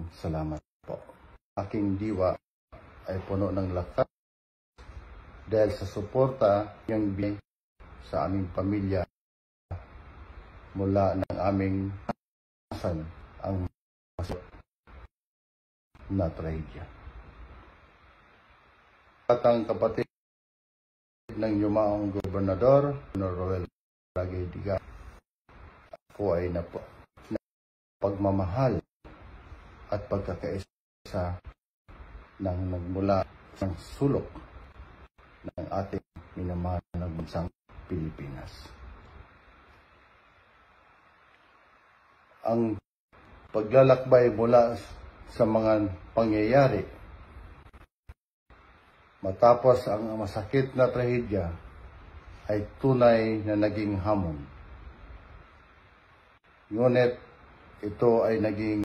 salamat po. Aking diwa ay puno ng lakas dahil sa suporta niyang binigay sa aming pamilya mula ng aming ang masakit na trahedya. At ang kapatid ng yumaong gobernador, Roel Diga, ako ay pagmamahal at pagkakaisa ng nagmula ng sulok ng ating minamahal na bansang Pilipinas. Ang paglalakbay mula sa mga pangyayari matapos ang masakit na trahedya ay tunay na naging hamon. Ngunit ito ay naging